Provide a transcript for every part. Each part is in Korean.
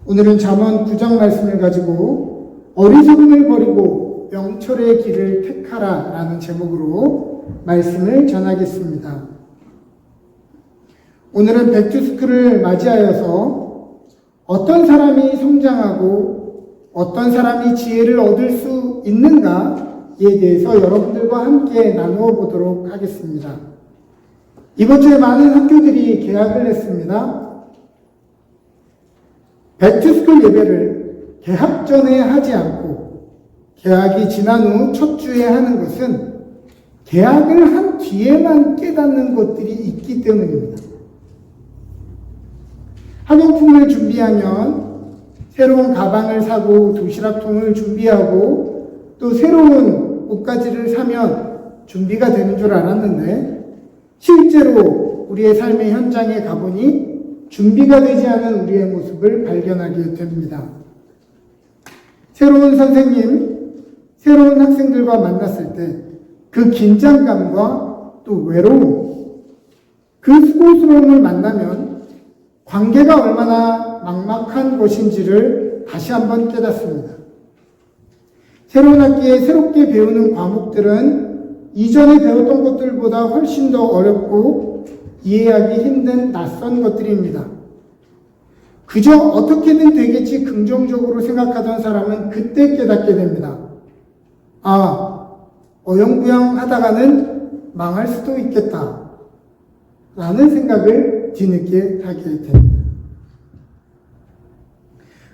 오늘은 잠언 9장 말씀을 가지고 어리석음을 버리고 명철의 길을 택하라 라는 제목으로 말씀을 전하겠습니다. 오늘은 백투스쿨을 맞이하여서 어떤 사람이 성장하고 어떤 사람이 지혜를 얻을 수 있는가에 대해서 여러분들과 함께 나누어 보도록 하겠습니다. 이번 주에 많은 학교들이 개학을 했습니다. 백투스쿨 예배를 개학 전에 하지 않고 개학이 지난 후 첫 주에 하는 것은 개학을 한 뒤에만 깨닫는 것들이 있기 때문입니다. 학용품을 준비하면 새로운 가방을 사고 도시락통을 준비하고 또 새로운 옷가지를 사면 준비가 되는 줄 알았는데 실제로 우리의 삶의 현장에 가보니 준비가 되지 않은 우리의 모습을 발견하게 됩니다. 새로운 선생님, 새로운 학생들과 만났을 때 그 긴장감과 또 외로움, 그 수고스러움을 만나면 관계가 얼마나 막막한 것인지를 다시 한번 깨닫습니다. 새로운 학기에 새롭게 배우는 과목들은 이전에 배웠던 것들보다 훨씬 더 어렵고 이해하기 힘든 낯선 것들입니다. 그저 어떻게든 되겠지 긍정적으로 생각하던 사람은 그때 깨닫게 됩니다. 어영부영 하다가는 망할 수도 있겠다 라는 생각을 뒤늦게 하게 됩니다.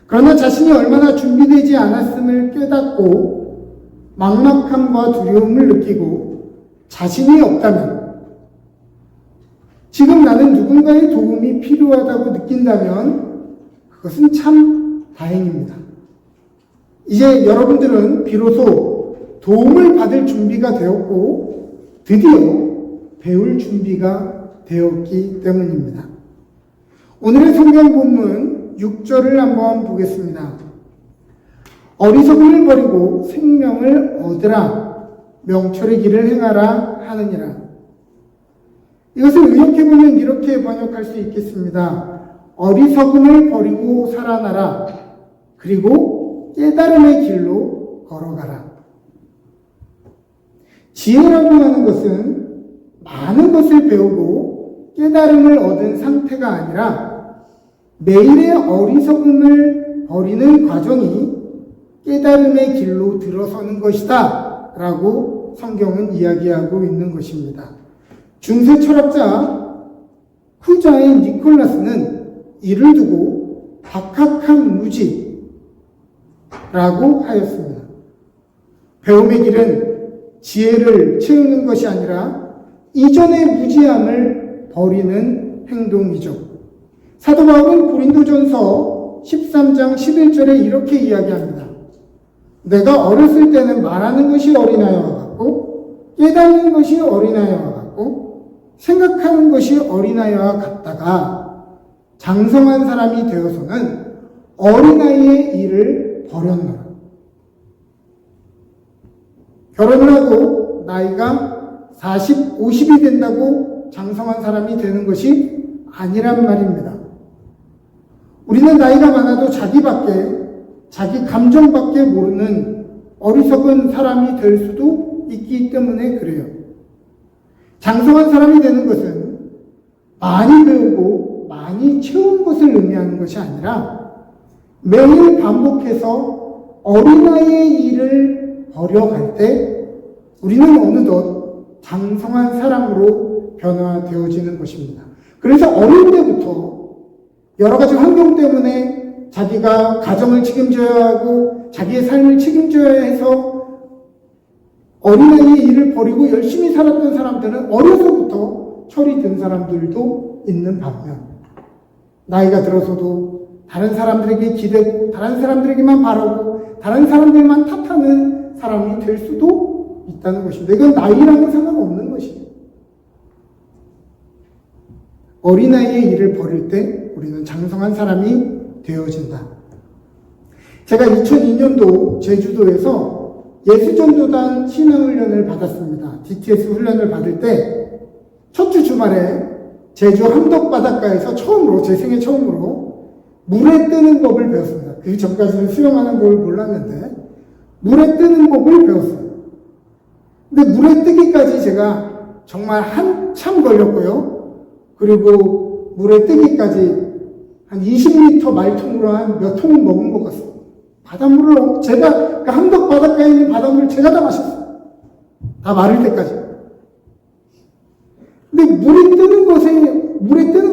그러나 자신이 얼마나 준비되지 않았음을 깨닫고 막막함과 두려움을 느끼고 자신이 없다면, 지금 나는 누군가의 도움이 필요하다고 느낀다면 그것은 참 다행입니다. 이제 여러분들은 비로소 도움을 받을 준비가 되었고 드디어 배울 준비가 되었기 때문입니다. 오늘의 성경 본문 6절을 한번 보겠습니다. 어리석음을 버리고 생명을 얻으라, 명철의 길을 행하라 하느니라. 이것을 의역해보면 이렇게 번역할 수 있겠습니다. 어리석음을 버리고 살아나라, 그리고 깨달음의 길로 걸어가라. 지혜라고 하는 것은 많은 것을 배우고 깨달음을 얻은 상태가 아니라 매일의 어리석음을 버리는 과정이 깨달음의 길로 들어서는 것이다 라고 성경은 이야기하고 있는 것입니다. 중세 철학자 후자인 니콜라스는 이를 두고 박학한 무지라고 하였습니다. 배움의 길은 지혜를 채우는 것이 아니라 이전의 무지함을 버리는 행동이죠. 사도 바울은 고린도전서 13장 11절에 이렇게 이야기합니다. 내가 어렸을 때는 말하는 것이 어린아이와 같고 깨닫는 것이 어린아이와 같고 생각하는 것이 어린아이와 같다가 장성한 사람이 되어서는 어린아이의 일을 버렸노라. 결혼을 하고 나이가 40, 50이 된다고 장성한 사람이 되는 것이 아니란 말입니다. 우리는 나이가 많아도 자기 감정밖에 모르는 어리석은 사람이 될 수도 있기 때문에 그래요. 장성한 사람이 되는 것은 많이 배우고 많이 채운 것을 의미하는 것이 아니라 매일 반복해서 어린아이의 일을 버려갈 때 우리는 어느덧 장성한 사람으로 변화되어지는 것입니다. 그래서 어릴 때부터 여러 가지 환경 때문에 자기가 가정을 책임져야 하고 자기의 삶을 책임져야 해서 어린아이의 일을 버리고 열심히 살았던 사람들은 어려서부터 철이 든 사람들도 있는 반면 나이가 들어서도 다른 사람들에게 기대고 다른 사람들에게만 바라고 다른 사람들만 탓하는 사람이 될 수도 있다는 것입니다. 이건 나이랑은 상관없는 것이에요. 어린아이의 일을 버릴 때 우리는 장성한 사람이 되어진다. 제가 2002년도 제주도에서 예수전도단 신앙훈련을 받았습니다. DTS 훈련을 받을 때 첫 주 주말에 제주 함덕바닷가에서 처음으로, 제 생애 처음으로 물에 뜨는 법을 배웠습니다. 그 전까지는 수영하는 법을 몰랐는데 물에 뜨는 법을 배웠어요. 근데 물에 뜨기까지 제가 정말 한참 걸렸고요. 그리고 물에 뜨기까지 한 20리터 말통으로 한 몇 통 먹은 것 같습니다. 바닷물을 제가 그 함덕 바닷가에 있는 바닷물을 제가 다 마셨어요. 다 마를 때까지. 근데 물에 뜨는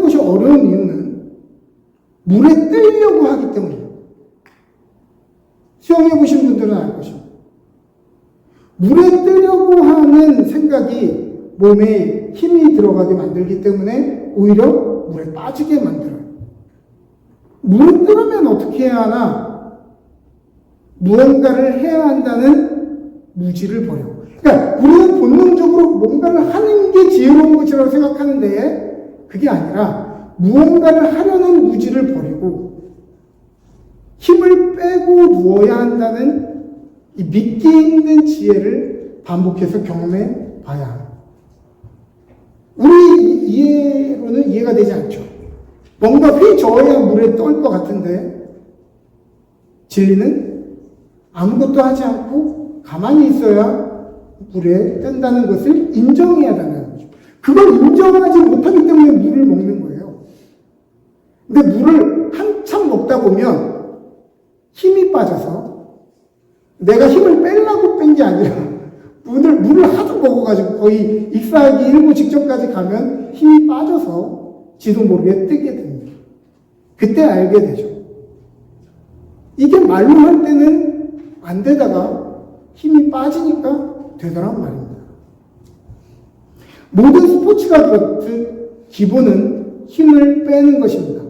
것이 어려운 이유는 물에 뜨려고 하기 때문이에요. 수영해 보신 분들은 알 것입니다. 물에 뜨려고 하는 생각이 몸에 힘이 들어가게 만들기 때문에 오히려 물에 빠지게 만들어요. 물에 뜨려면 어떻게 해야 하나? 무언가를 해야 한다는 무지를 버려. 그러니까 우리는 본능적으로 뭔가를 하는 게 지혜로운 것이라고 생각하는데 그게 아니라 무언가를 하려는 무지를 버리고 힘을 빼고 누워야 한다는 이 믿기 힘든 지혜를 반복해서 경험해 봐야 합니다. 우리 이해로는 이해가 되지 않죠. 뭔가 휘저어야 물에 떠올 것 같은데 진리는 아무것도 하지 않고 가만히 있어야 물에 뜬다는 것을 인정해야 한다는 거죠. 그걸 인정하지 못하기 때문에 물을 먹는 거예요. 근데 물을 한참 먹다 보면 힘이 빠져서 내가 힘을 빼려고 뺀 게 아니라 물을 하도 먹어가지고 거의 익사하기 일부 직전까지 가면 힘이 빠져서 지도 모르게 뜨게 됩니다. 그때 알게 되죠. 이게 말로 할 때는 안 되다가 힘이 빠지니까 되더란 말입니다. 모든 스포츠가 그렇듯 기본은 힘을 빼는 것입니다.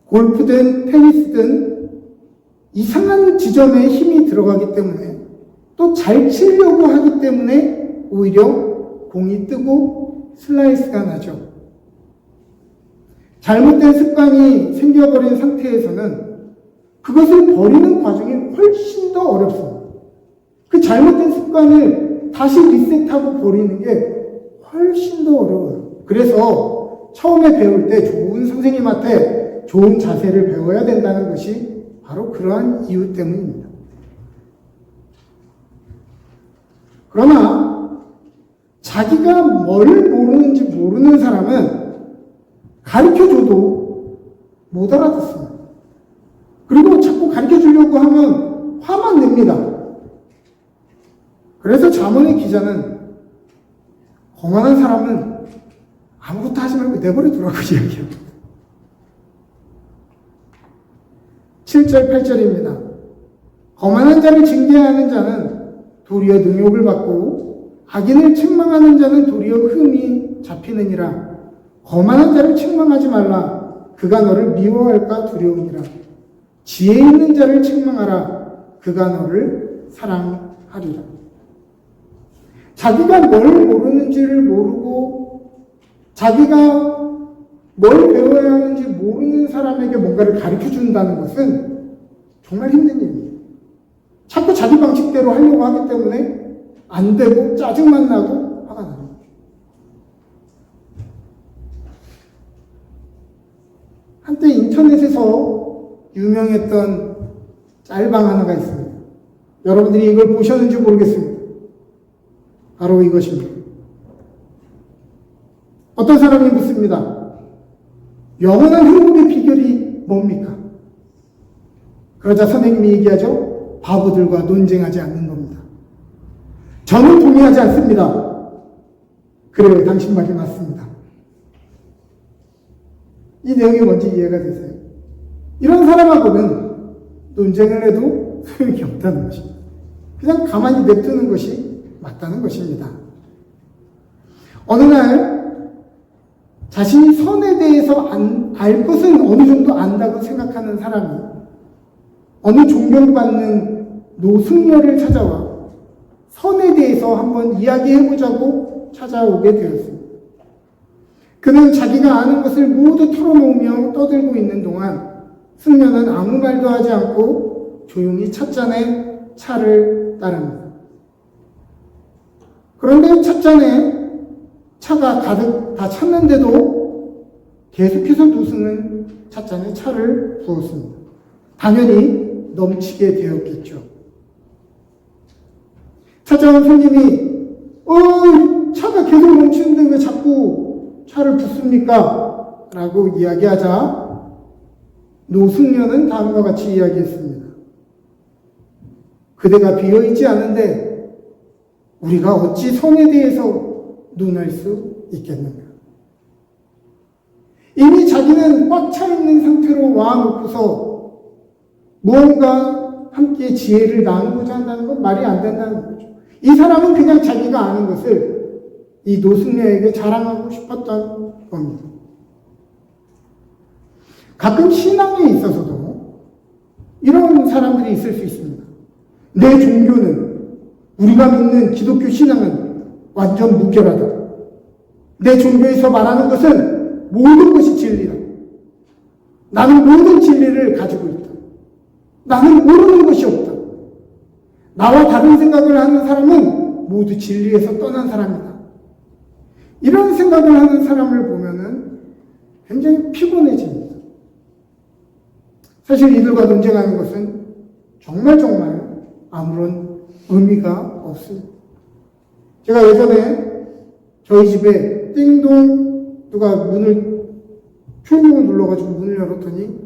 골프든 테니스든 이상한 지점에 힘이 들어가기 때문에 또 잘 치려고 하기 때문에 오히려 공이 뜨고 슬라이스가 나죠. 잘못된 습관이 생겨버린 상태에서는 그것을 버리는 과정이 훨씬 더 어렵습니다. 그 잘못된 습관을 다시 리셋하고 버리는 게 훨씬 더 어려워요. 그래서 처음에 배울 때 좋은 선생님한테 좋은 자세를 배워야 된다는 것이 바로 그러한 이유 때문입니다. 그러나 자기가 뭘 모르는지 모르는 사람은 가르쳐줘도 못 알아듣습니다. 그리고 자꾸 가르쳐주려고 하면 화만 냅니다. 그래서 잠언의 기자는 거만한 사람은 아무것도 하지 말고 내버려 두라고 이야기합니다. 7절, 8절입니다. 거만한 자를 징계하는 자는 도리어 능욕을 받고 악인을 책망하는 자는 도리어 흠이 잡히느니라. 거만한 자를 책망하지 말라. 그가 너를 미워할까 두려우니라. 지혜 있는 자를 책망하라. 그가 너를 사랑하리라. 자기가 뭘 모르는지를 모르고 자기가 뭘 배워야 하는지 모르는 사람에게 뭔가를 가르쳐준다는 것은 정말 힘든 일입니다. 자꾸 자기 방식대로 하려고 하기 때문에 안 되고 짜증만 나고 화가 나는 거죠. 한때 인터넷에서 유명했던 짤방 하나가 있습니다. 여러분들이 이걸 보셨는지 모르겠습니다. 바로 이것입니다. 어떤 사람이 묻습니다. 영원한 행복의 비결이 뭡니까? 그러자 선생님이 얘기하죠. 바보들과 논쟁하지 않는 겁니다. 저는 동의하지 않습니다. 그래요, 당신 말이 맞습니다. 이 내용이 뭔지 이해가 되세요? 이런 사람하고는 논쟁을 해도 소용이 없다는 것입니다. 그냥 가만히 냅두는 것이 맞다는 것입니다. 어느 날 자신이 선에 대해서 알 것은 어느 정도 안다고 생각하는 사람이 어느 존경받는 노승려를 찾아와 선에 대해서 한번 이야기해보자고 찾아오게 되었습니다. 그는 자기가 아는 것을 모두 털어놓으며 떠들고 있는 동안 승려는 아무 말도 하지 않고 조용히 찻잔에 차를 따릅니다. 그런데 찻잔에 차가 가득 다 찼는데도 계속해서 노승은 찻잔에 차를 부었습니다. 당연히 넘치게 되었겠죠. 찾아온 손님이 차가 계속 넘치는데 왜 자꾸 차를 붓습니까? 라고 이야기하자 노승려는 다음과 같이 이야기했습니다. 그대가 비어있지 않은데 우리가 어찌 성에 대해서 논할 수 있겠는가? 이미 자기는 꽉 차있는 상태로 와놓고서 무언가 함께 지혜를 나누고자 한다는 건 말이 안 된다는 거죠. 이 사람은 그냥 자기가 아는 것을 이 노승려에게 자랑하고 싶었던 겁니다. 가끔 신앙에 있어서도 이런 사람들이 있을 수 있습니다. 내 종교는, 우리가 믿는 기독교 신앙은 완전 무결하다. 내 종교에서 말하는 것은 모든 것이 진리다. 나는 모든 진리를 가지고 있다. 나는 모르는 것이 없다. 나와 다른 생각을 하는 사람은 모두 진리에서 떠난 사람이다. 이런 생각을 하는 사람을 보면은 굉장히 피곤해집니다. 사실 이들과 논쟁하는 것은 정말 아무런 의미가 없습니다. 제가 예전에 저희 집에 띵동 누가 초인종을 눌러가지고 문을 열었더니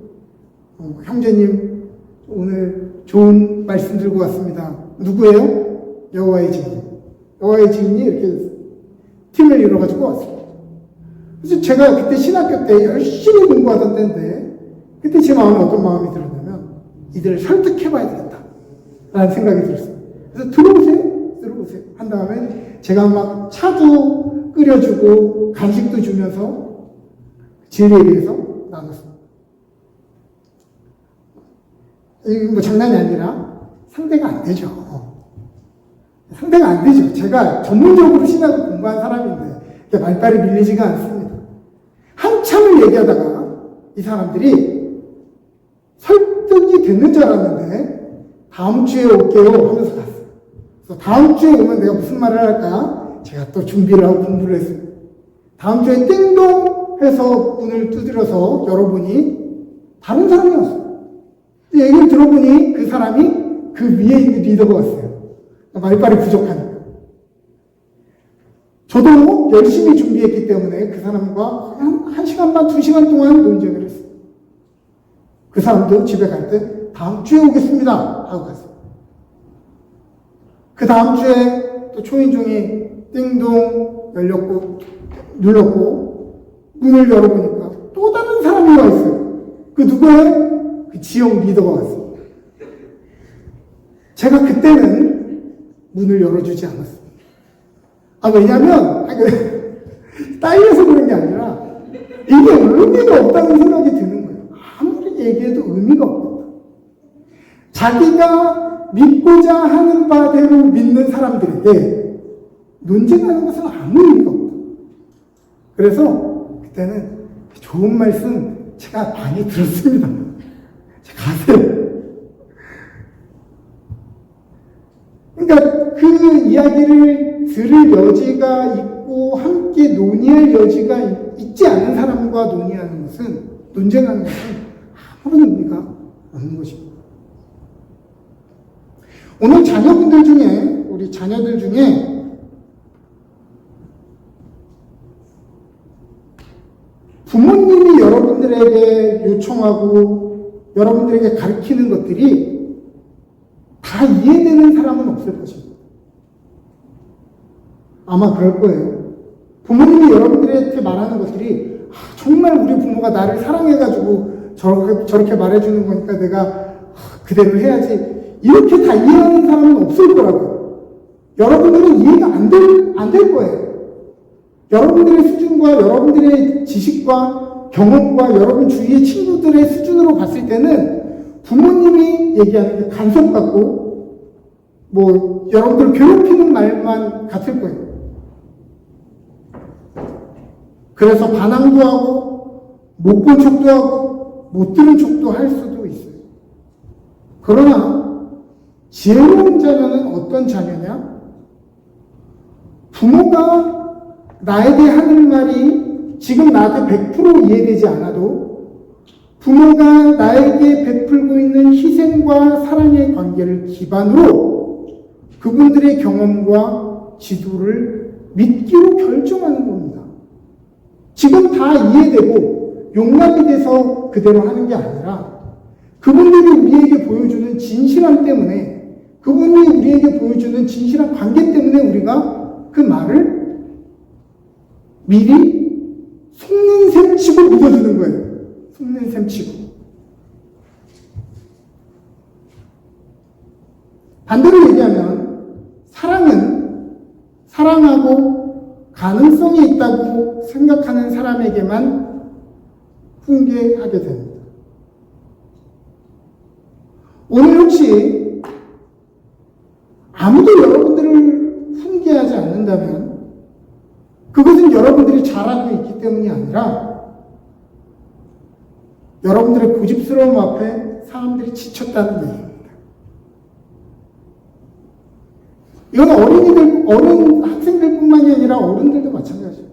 형제님 오늘 좋은 말씀 들고 왔습니다. 누구예요? 여호와의 증인. 여호와의 증인이 이렇게 팀을 이뤄가지고 왔어요. 그래서 제가 그때 신학교 때 열심히 공부하던 때인데 그때 제 마음에 어떤 마음이 들었냐면 이들을 설득해봐야 되겠다 라는 생각이 들었어요. 그래서 들어오세요 한 다음에 제가 막 차도 끓여주고 간식도 주면서 진리에 대해서 나눴습니다. 이게 뭐 장난이 아니라 상대가 안 되죠. 상대가 안 되죠. 제가 전문적으로 신학을 공부한 사람인데 말빨이 밀리지가 않습니다. 한참을 얘기하다가 이 사람들이 설득이 됐는 줄 알았는데 다음 주에 올게요 하면서 갔어요. 그래서 다음 주에 오면 내가 무슨 말을 할까? 제가 또 준비를 하고 공부를 했습니다. 다음 주에 띵동 해서 문을 두드려서 열어보니 다른 사람이었어요. 얘기를 들어보니 그 사람이 그 위에 있는 리더가 왔어요. 말빨이 부족하니까. 저도 열심히 준비했기 때문에 그 사람과 한 1시간 반, 2시간 동안 논쟁을 했어요. 그 사람도 집에 갈 때 다음 주에 오겠습니다 하고 갔어요. 그 다음 주에 또 초인종이 띵동 눌렀고 문을 열어보니까 또 다른 사람이 와 있어요. 그 누구예요? 그 지역 리더가 왔어요. 제가 그때는 문을 열어주지 않았어요. 왜냐면 딸려서 그런 게 아니라 이게 의미가 없다는 생각이 드는 거예요. 아무리 얘기해도 의미가 없다. 자기가 믿고자 하는 바대로 믿는 사람들에게 논쟁하는 것은 아무 의미가 없다. 그래서 그때는 좋은 말씀 제가 많이 들었습니다. 가세요. 그러니까 그 이야기를 들을 여지가 있고 함께 논의할 여지가 있지 않은 사람과 논의하는 것은, 논쟁하는 것은 아무런 의미가 없는 것입니다. 오늘 자녀분들 중에, 우리 자녀들 중에 부모님이 여러분들에게 요청하고 여러분들에게 가르치는 것들이 다 이해되는 사람은 없을 것입니다. 아마 그럴 거예요. 부모님이 여러분들한테 말하는 것들이 정말 우리 부모가 나를 사랑해가지고 저렇게 말해주는 거니까 내가 그대로 해야지, 이렇게 다 이해하는 사람은 없을 거라고요. 여러분들은 이해가 안 될 거예요. 여러분들의 수준과 여러분들의 지식과 경험과 여러분 주위의 친구들의 수준으로 봤을 때는 부모님이 얘기하는 게 간섭 같고 여러분들 괴롭히는 말만 같을 거예요. 그래서 반항도 하고 못 본 척도 하고 못 들은 척도 할 수도 있어요. 그러나 지혜로운 자녀는 어떤 자녀냐? 부모가 나에게 하는 말이 지금 나한테 100% 이해되지 않아도 부모가 나에게 베풀고 있는 희생과 사랑의 관계를 기반으로 그분들의 경험과 지도를 믿기로 결정하는 겁니다. 지금 다 이해되고 용납이 돼서 그대로 하는 게 아니라 그분들이 우리에게 보여주는 진실함 때문에, 그분이 우리에게 보여주는 진실한 관계 때문에 우리가 그 말을 미리 속는 셈 치고 믿어주는 거예요. 속는 셈 치고. 반대로 얘기하면 사랑은 사랑하고 가능성이 있다고 생각하는 사람에게만 훈계하게 됩니다. 오늘 혹시 아무도 여러분들을 훈계하지 않는다면 그것은 여러분들이 잘하고 있기 때문이 아니라 여러분들의 고집스러움 앞에 사람들이 지쳤다는 얘기입니다. 이건 어린 학생들뿐만이 아니라 어른들도 마찬가지예요.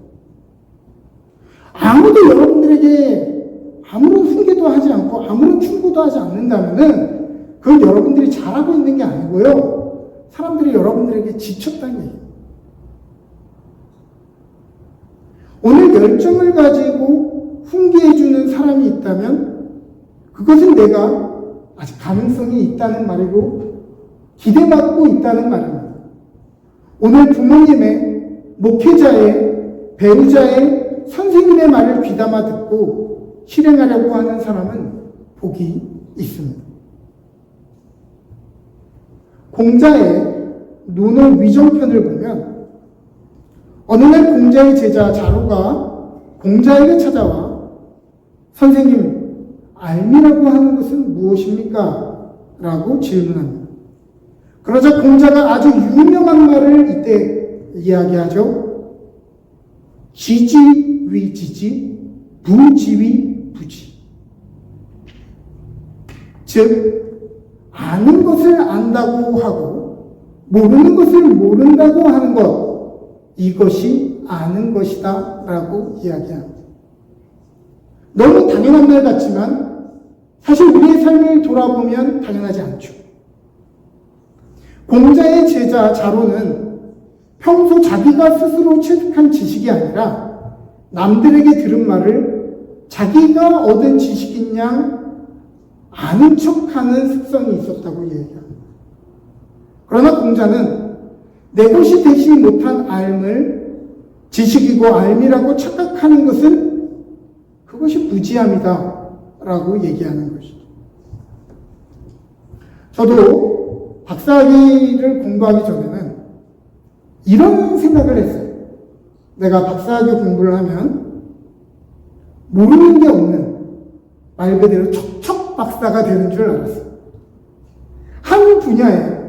아무도 여러분들에게 아무런 훈계도 하지 않고 아무런 충고도 하지 않는다면은 그건 여러분들이 잘하고 있는 게 아니고요. 사람들이 여러분들에게 지쳤다는 얘기예요. 오늘 열정을 가지고 훈계해주는 사람이 있다면 그것은 내가 아직 가능성이 있다는 말이고 기대받고 있다는 말입니다. 오늘 부모님의, 목회자의, 배우자의, 선생님의 말을 귀담아 듣고 실행하려고 하는 사람은 복이 있습니다. 공자의 논어 위정편을 보면 어느 날 공자의 제자 자루가 공자에게 찾아와 선생님, 알미라고 하는 것은 무엇입니까? 라고 질문합니다. 그러자 공자가 아주 유명한 말을 이때 이야기하죠. 지지위지지, 부지위부지. 즉, 아는 것을 안다고 하고 모르는 것을 모른다고 하는 것, 이것이 아는 것이다 라고 이야기합니다. 너무 당연한 말 같지만 사실 우리의 삶을 돌아보면 당연하지 않죠. 공자의 제자 자로는 평소 자기가 스스로 체득한 지식이 아니라 남들에게 들은 말을 자기가 얻은 지식인 양 아는 척하는 습성이 있었다고 얘기합니다. 그러나 공자는 내 것이 되지 못한 알을 지식이고 알미라고 착각하는 것은 그것이 무지함이다 라고 얘기하는 것이죠. 저도 박사학위를 공부하기 전에는 이런 생각을 했어요. 내가 박사학위 공부를 하면 모르는 게 없는 말 그대로 척척 박사가 되는 줄 알았어요. 한 분야에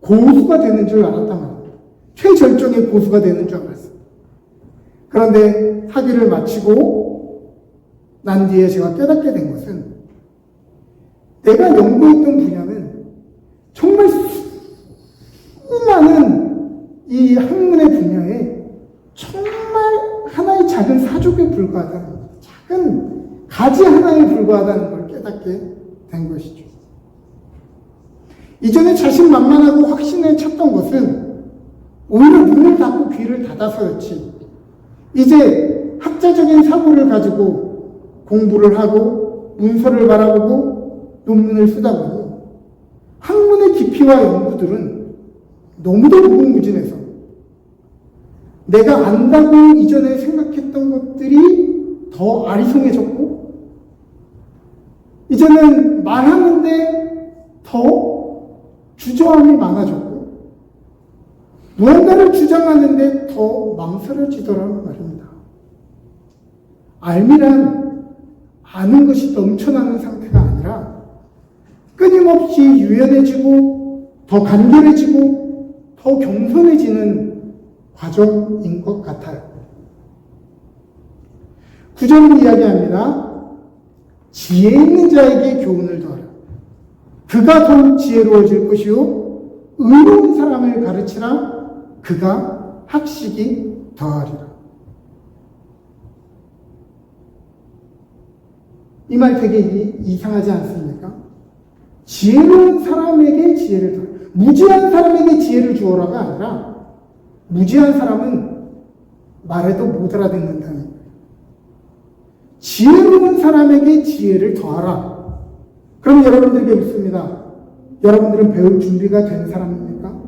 고수가 되는 줄 알았단 말이에요. 최절정의 고수가 되는 줄 알았어요. 그런데 학위를 마치고 난 뒤에 제가 깨닫게 된 것은 내가 연구했던 분야는 정말 수많은 이 학문의 분야에 정말 하나의 작은 사족에 불과하다는, 작은 가지 하나에 불과하다는 걸 깨닫게 된 것이죠. 이전에 자신만만하고 확신에 찼던 것은 오히려 눈을 닫고 귀를 닫아서였지, 이제 학자적인 사고를 가지고 공부를 하고 문서를 바라보고 논문을 쓰다 보니 학문의 깊이와 연구들은 너무도 무궁무진해서 내가 안다고 이전에 생각했던 것들이 더 아리송해졌고 이제는 말하는데 더 주저함이 많아졌고 무언가를 주장하는데 더 망설여지더라는 말입니다. 알미란 아는 것이 넘쳐나는 상태가 아니라 끊임없이 유연해지고 더 간결해지고 더 겸손해지는 과정인 것 같아요. 구절은 이야기합니다. 지혜 있는 자에게 교훈을 더하라. 그가 더욱 지혜로워질 것이요 의로운 사람을 가르치라. 그가 학식이 더하리라. 이 말 되게 이상하지 않습니까? 지혜로운 사람에게 지혜를 더, 무지한 사람에게 지혜를 주어라가 아니라 무지한 사람은 말해도 못 알아듣는다는 거예요. 지혜로운 사람에게 지혜를 더하라. 그럼 여러분들에게 묻습니다. 여러분들은 배울 준비가 된 사람입니까?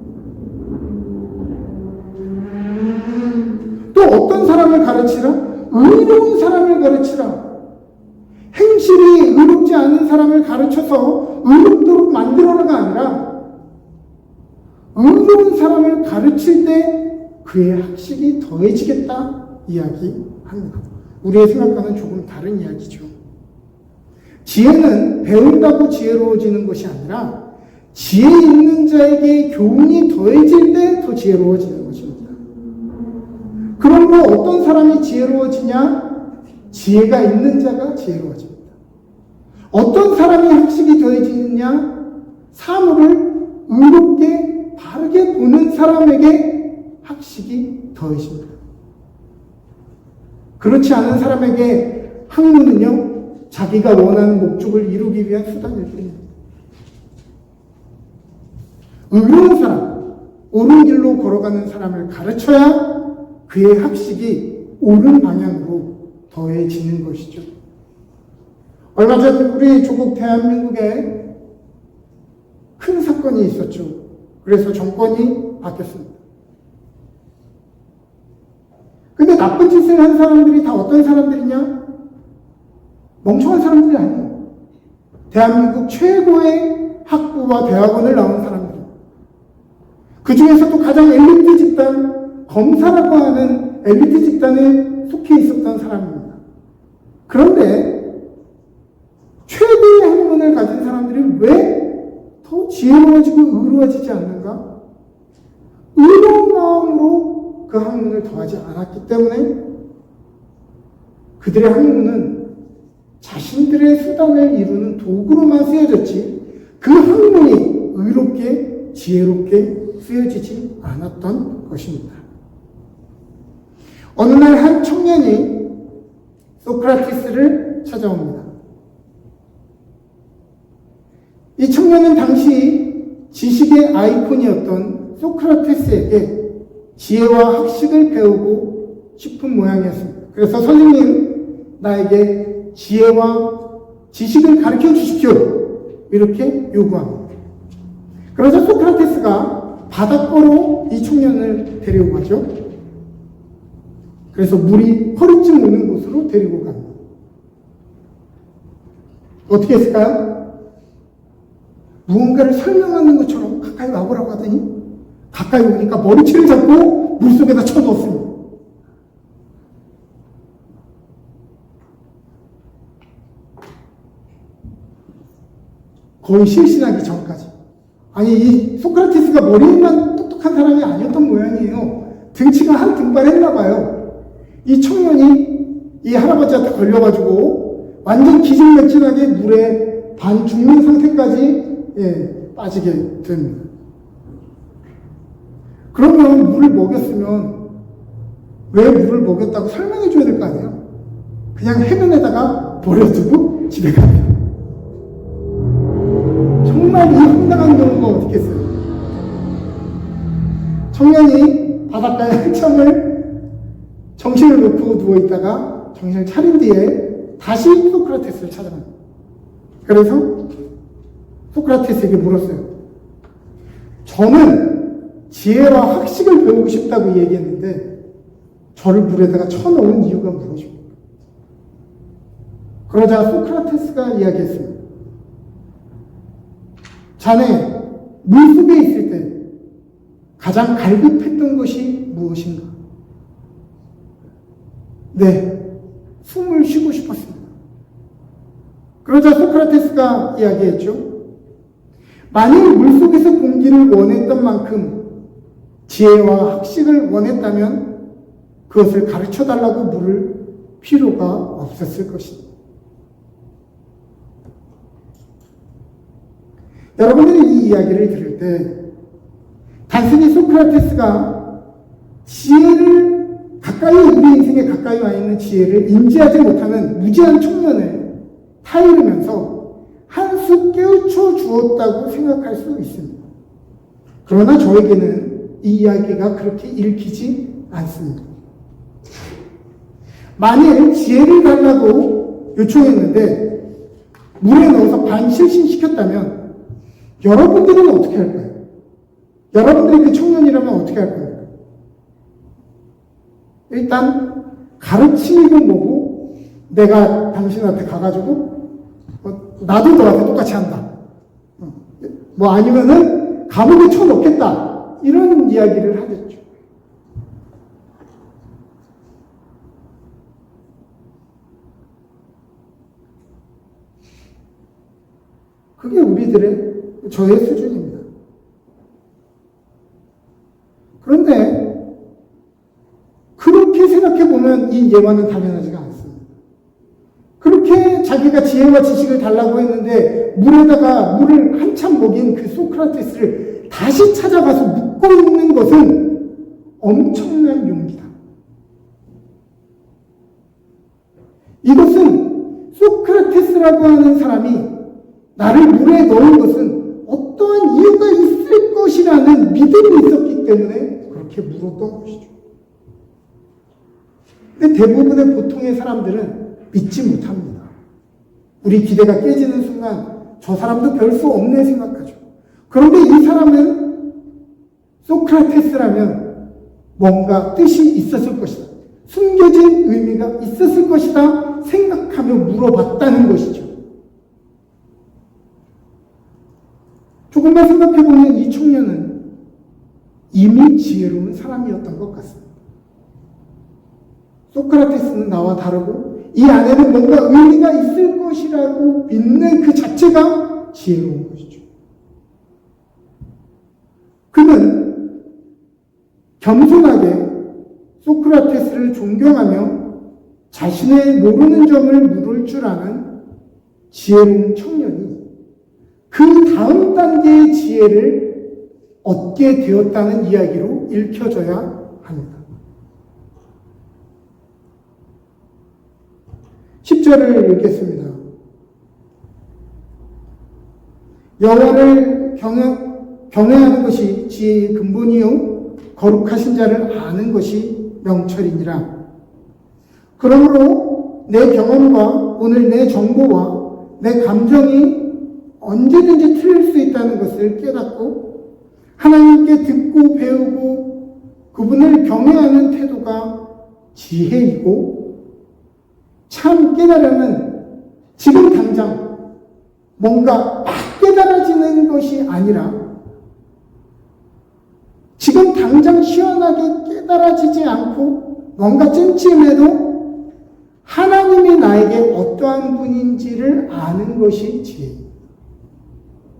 또 어떤 사람을 가르치라? 의로운 사람을 가르치라. 행실이 의롭지 않은 사람을 가르쳐서 의롭도록 만들어라가 아니라 의로운 사람을 가르칠 때 그의 학식이 더해지겠다 이야기합니다. 우리의 생각과는 조금 다른 이야기죠. 지혜는 배운다고 지혜로워지는 것이 아니라 지혜 있는 자에게 교훈이 더해질 때 더 지혜로워지는 것입니다. 그러므로 어떤 사람이 지혜로워지냐? 지혜가 있는 자가 지혜로워집니다. 어떤 사람이 학식이 더해지느냐? 사물을 의롭게 바르게 보는 사람에게 학식이 더해집니다. 그렇지 않은 사람에게 학문은요, 자기가 원하는 목적을 이루기 위한 수단일 뿐입니다. 의로운 사람, 옳은 길로 걸어가는 사람을 가르쳐야 그의 학식이 옳은 방향으로 더해지는 것이죠. 얼마 전 우리 조국 대한민국에 큰 사건이 있었죠. 그래서 정권이 바뀌었습니다. 근데 나쁜 짓을 한 사람들이 다 어떤 사람들이냐? 멍청한 사람들이 아니에요. 대한민국 최고의 학부와 대학원을 나온 사람들. 그 중에서도 가장 엘리트 집단, 검사라고 하는 엘리트 집단에 속해 있었던 사람입니다. 그런데 최대의 학문을 가진 사람들이 왜 더 지혜로워지고 의로워지지 않는가? 의로운 마음으로 그 학문을 더하지 않았기 때문에 그들의 학문은 자신들의 수단을 이루는 도구로만 쓰여졌지 그 학문이 의롭게 지혜롭게 쓰여지지 않았던 것입니다. 어느 날 한 청년이 소크라테스를 찾아옵니다. 이 청년은 당시 지식의 아이콘이었던 소크라테스에게 지혜와 학식을 배우고 싶은 모양이었습니다. 그래서 선생님, 나에게 지혜와 지식을 가르쳐 주십시오. 이렇게 요구합니다. 그래서 소크라테스가 바닷가로 이 청년을 데리고 가죠. 그래서 물이 허리쯤 오는 곳으로 데리고 갑니다. 어떻게 했을까요? 무언가를 설명하는 것처럼 가까이 와보라고 하더니 가까이 오니까 머리채를 잡고 물속에다 쳐넣었습니다. 거의 실신하기 전까지. 아니, 이 소크라테스가 머리만 똑똑한 사람이 아니었던 모양이에요. 등치가 한 등발 했나봐요. 이 청년이 이 할아버지한테 걸려가지고 완전 기진맥진하게 물에 반 죽는 상태까지 빠지게 됩니다. 그러면 물을 먹였으면 왜 물을 먹였다고 설명해 줘야 될 거 아니에요? 그냥 해변에다가 버려두고 집에 갑니다. 정말 이 황당한 경우가 어떻겠어요? 청년이 바닷가에 한참을 정신을 놓고 누워있다가 정신을 차린 뒤에 다시 소크라테스를 찾아갑니다. 그래서 소크라테스에게 물었어요. 저는 지혜와 학식을 배우고 싶다고 얘기했는데 저를 물에다가 쳐넣은 이유가 무엇입니까? 그러자 소크라테스가 이야기했습니다. 자네, 물속에 있을 때 가장 갈급했던 것이 무엇인가? 네, 숨을 쉬고 싶었습니다. 그러자 소크라테스가 이야기했죠. 만일 물속에서 공기를 원했던 만큼 지혜와 학식을 원했다면 그것을 가르쳐달라고 물을 필요가 없었을 것입니다. 여러분들이 이 이야기를 들을 때 단순히 소크라테스가 지혜를 가까이, 우리 인생에 가까이 와 있는 지혜를 인지하지 못하는 무지한 청년을 타이르면서 한 수 깨우쳐 주었다고 생각할 수 있습니다. 그러나 저에게는 이 이야기가 그렇게 읽히지 않습니다. 만일 지혜를 달라고 요청했는데 물에 넣어서 반실신시켰다면 여러분들은 어떻게 할 거예요? 여러분들이 그 청년이라면 어떻게 할 거예요? 일단 가르치고 뭐고 내가 당신한테 가가지고 나도 너한테 똑같이 한다. 뭐 아니면은 감옥에 쳐넣겠다. 이런 이야기를 하겠죠. 그게 저의 수준입니다. 그런데 그렇게 생각해보면 이 예화는 당연하지가 않습니다. 그렇게 자기가 지혜와 지식을 달라고 했는데 물에다가 물을 한참 먹인 그 소크라테스를 다시 찾아가서 묻고 있는 것은 엄청난 용기다. 이것은 소크라테스라고 하는 사람이 나를 물에 넣은 것은 어떠한 이유가 있을 것이라는 믿음이 있었기 때문에 그렇게 물었던 것이죠. 근데 대부분의 보통의 사람들은 믿지 못합니다. 우리 기대가 깨지는 순간 저 사람도 별 수 없네 생각하죠. 그런데 이 사람은 소크라테스라면 뭔가 뜻이 있었을 것이다. 숨겨진 의미가 있었을 것이다 생각하며 물어봤다는 것이죠. 조금만 생각해보면 이 청년은 이미 지혜로운 사람이었던 것 같습니다. 소크라테스는 나와 다르고 이 안에는 뭔가 의미가 있을 것이라고 믿는 그 자체가 지혜로운 것이죠. 그는 겸손하게 소크라테스를 존경하며 자신의 모르는 점을 물을 줄 아는 지혜로운 청년이 그 다음 단계의 지혜를 얻게 되었다는 이야기로 읽혀져야 합니다. 10절을 읽겠습니다. 여호와를 경외하는 것이 지혜의 근본이요 거룩하신 자를 아는 것이 명철이니라. 그러므로 내 경험과 오늘 내 정보와 내 감정이 언제든지 틀릴 수 있다는 것을 깨닫고 하나님께 듣고 배우고 그분을 경외하는 태도가 지혜이고 참 깨달음은 지금 당장 뭔가 막 깨달아지는 것이 아니라 지금 당장 시원하게 깨달아지지 않고 뭔가 찜찜해도 하나님이 나에게 어떠한 분인지를 아는 것이 지혜입니다.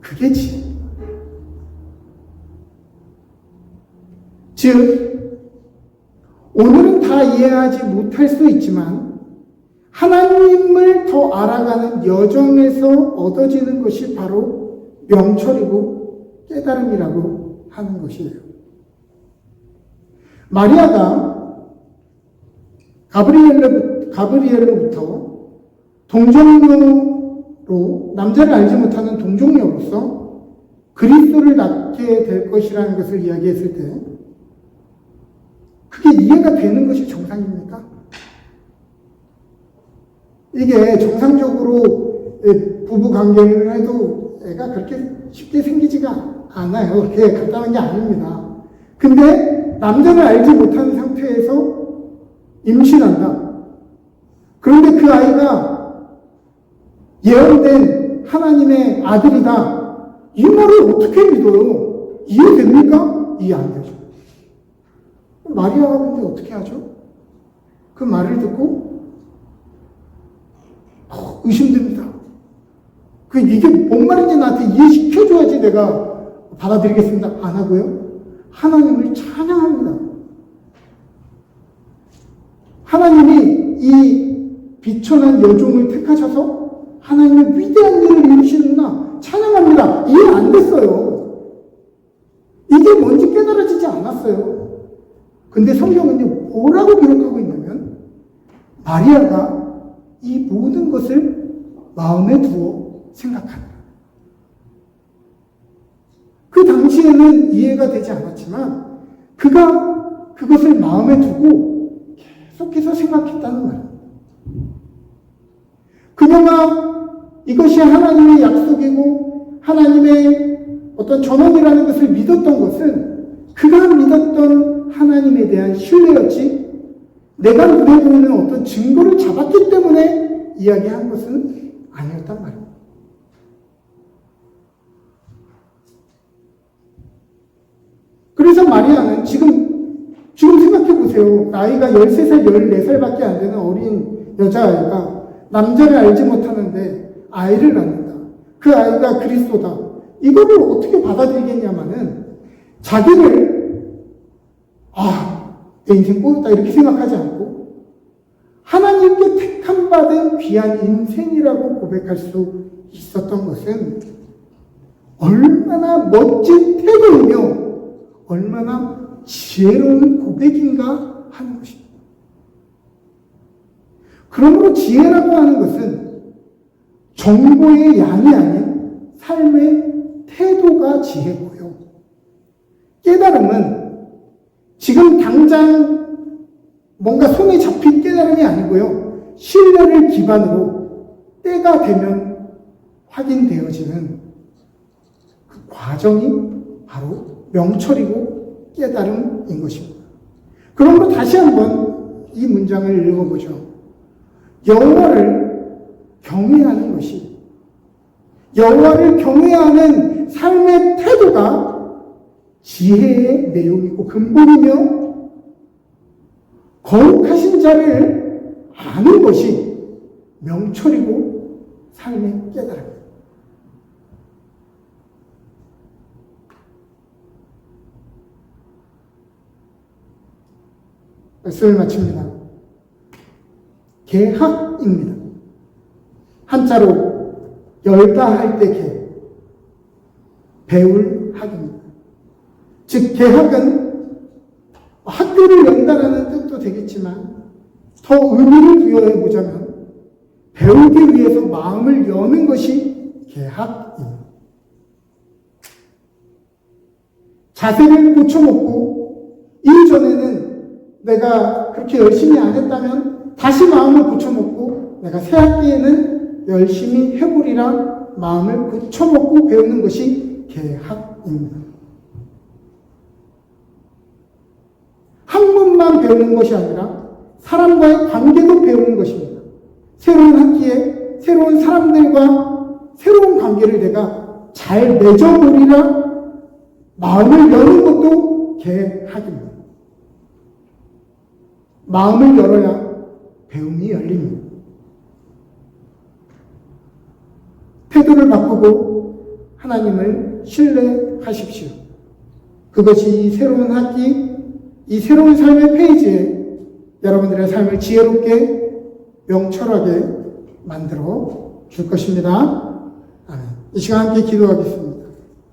그게 지혜입니다. 즉 오늘은 다 이해하지 못할 수 있지만 하나님을 더 알아가는 여정에서 얻어지는 것이 바로 명철이고 깨달음이라고 하는 것이에요. 마리아가 가브리엘로부터 동정녀로 남자를 알지 못하는 동정녀로서 그리스도를 낳게 될 것이라는 것을 이야기했을 때 그게 이해가 되는 것이 정상입니까? 이게 정상적으로 부부 관계를 해도 애가 그렇게 쉽게 생기지가 않아요. 그렇게 간단한 게 아닙니다. 근데 남자를 알지 못하는 상태에서 임신한다. 그런데 그 아이가 예언된 하나님의 아들이다. 이 말을 어떻게 믿어요? 이해됩니까? 이해 안 되죠. 마리아가 근데 어떻게 하죠? 그 말을 듣고 의심됩니다. 이게 뭔 말인지 나한테 이해시켜줘야지 내가 받아들이겠습니다. 안 하고요. 하나님을 찬양합니다. 하나님이 이 비천한 여종을 택하셔서 하나님의 위대한 일을 이루시는구나 찬양합니다. 이해 안 됐어요. 이게 뭔지 깨달아지지 않았어요. 근데 성경은요 뭐라고 기록하고 있냐면 마리아가 이 모든 것을 마음에 두어 생각한다. 그 당시에는 이해가 되지 않았지만 그가 그것을 마음에 두고 계속해서 생각했다는 말입니다. 그녀가 이것이 하나님의 약속이고 하나님의 어떤 전원이라는 것을 믿었던 것은 그가 믿었던 하나님에 대한 신뢰였지 내가 눈에 보이는 어떤 증거를 잡았기 때문에 이야기한 것은 아니었단 말입니다. 그래서 마리아는 지금 생각해 보세요. 나이가 13살, 14살밖에 안 되는 어린 여자아이가 남자를 알지 못하는데 아이를 낳는다. 그 아이가 그리스도다. 이거를 어떻게 받아들이겠냐마는 자기를 내 인생 꼬였다 이렇게 생각하지 않고 하나님께 택함받은 귀한 인생이라고 고백할 수 있었던 것은 얼마나 멋진 태도이며 얼마나 지혜로운 고백인가 하는 것입니다. 그러므로 지혜라고 하는 것은 정보의 양이 아닌 삶의 태도가 지혜고요. 깨달음은 지금 당장 뭔가 손에 잡힌 깨달음이 아니고요. 신뢰를 기반으로 때가 되면 확인되어지는 그 과정이 바로 명철이고 깨달음인 것입니다. 그러므로 다시 한번 이 문장을 읽어보죠. 여호와를 경외하는 것이 여호와를 경외하는 삶의 태도가 지혜의 내용이고 근본이며 거룩하신 자를 아는 것이 명철이고 삶의 깨달음입니다. 말씀을 마칩니다. 개학입니다. 한자로 열다 할 때 개, 배울 학입니다. 즉 개학은 학교를 연다라는 뜻도 되겠지만 더 의미를 부여해 보자면 배우기 위해서 마음을 여는 것이 개학입니다. 자세를 고쳐먹고 이전에는 내가 그렇게 열심히 안 했다면 다시 마음을 고쳐먹고 내가 새 학기에는 열심히 해보리라 마음을 고쳐먹고 배우는 것이 개학입니다. 학문만 배우는 것이 아니라 사람과의 관계도 배우는 것입니다. 새로운 학기에 새로운 사람들과 새로운 관계를 내가 잘 맺어보리라 마음을 여는 것도 개학입니다. 마음을 열어야 배움이 열립니다. 태도를 바꾸고 하나님을 신뢰하십시오. 그것이 이 새로운 학기, 이 새로운 삶의 페이지에 여러분들의 삶을 지혜롭게 명철하게 만들어 줄 것입니다. 아멘. 이 시간 함께 기도하겠습니다.